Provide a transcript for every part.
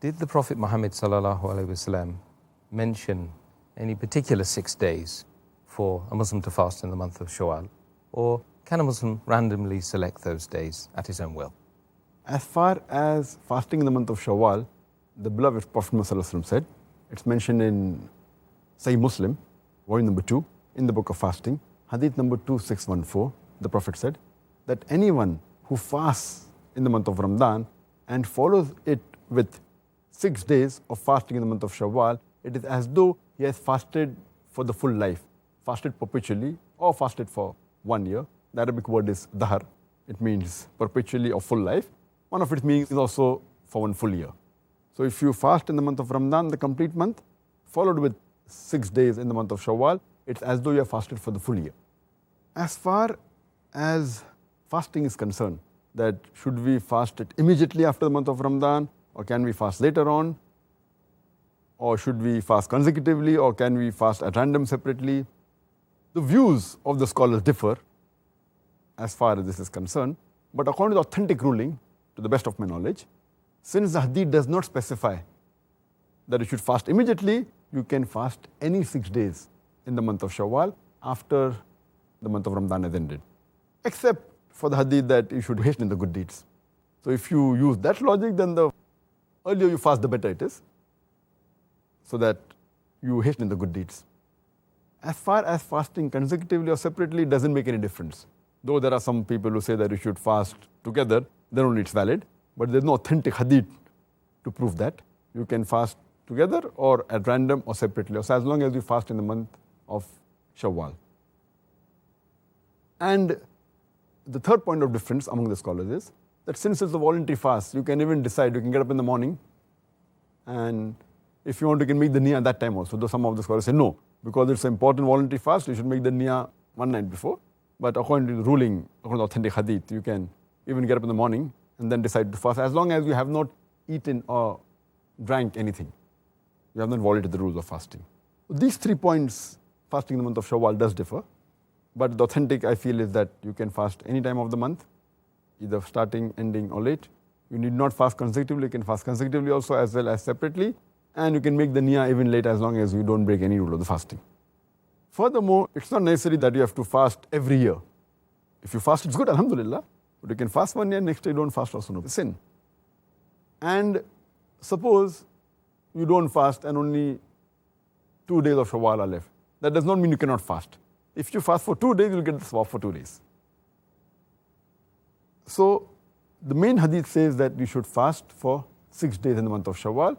Did the Prophet Muhammad ﷺ mention any particular 6 days for a Muslim to fast in the month of Shawal? Or can a Muslim randomly select those days at his own will? As far as fasting in the month of Shawwal, the beloved Prophet Muhammad said, it's mentioned in Sahih Muslim, volume number 2, in the book of fasting, hadith number 2614, the Prophet said that anyone who fasts in the month of Ramadan and follows it with 6 days of fasting in the month of Shawwal, it is as though he has fasted for the full life, fasted perpetually or fasted for 1 year. The Arabic word is dahar. It means perpetually or full life. One of its meanings is also for 1 full year. So if you fast in the month of Ramadan, the complete month, followed with 6 days in the month of Shawwal, it's as though you have fasted for the full year. As far as fasting is concerned, that should we fast it immediately after the month of Ramadan, or can we fast later on, or should we fast consecutively, or can we fast at random separately? The views of the scholars differ as far as this is concerned, but according to the authentic ruling, to the best of my knowledge, since the hadith does not specify that you should fast immediately, you can fast any 6 days in the month of Shawwal after the month of Ramadan has ended, except for the hadith that you should hasten the good deeds. So if you use that logic, then the earlier you fast, the better it is, so that you hasten the good deeds. As far as fasting consecutively or separately, it doesn't make any difference. Though there are some people who say that you should fast together, then only it's valid. But there's no authentic hadith to prove that. You can fast together or at random or separately, so as long as you fast in the month of Shawwal. And the third point of difference among the scholars is that since it's a voluntary fast, you can even decide, you can get up in the morning, and if you want, you can make the niyyah at that time also. Though some of the scholars say no, because it's an important voluntary fast, you should make the niyyah one night before. But according to the ruling, according to authentic hadith, you can even get up in the morning and then decide to fast, as long as you have not eaten or drank anything. You have not violated the rules of fasting. These 3 points, fasting in the month of Shawwal does differ. But the authentic, I feel, is that you can fast any time of the month, either starting, ending, or late. You need not fast consecutively. You can fast consecutively also as well as separately. And you can make the niyyah even late, as long as you don't break any rule of the fasting. Furthermore, it's not necessary that you have to fast every year. If you fast, it's good, alhamdulillah. But you can fast 1 year, next day you don't fast, also no sin. And suppose you don't fast and only 2 days of Shawwal are left. That does not mean you cannot fast. If you fast for 2 days, you'll get the sawab for 2 days. So the main hadith says that you should fast for 6 days in the month of Shawwal.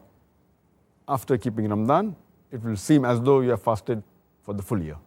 After keeping Ramadan, it will seem as though you have fasted for the full year.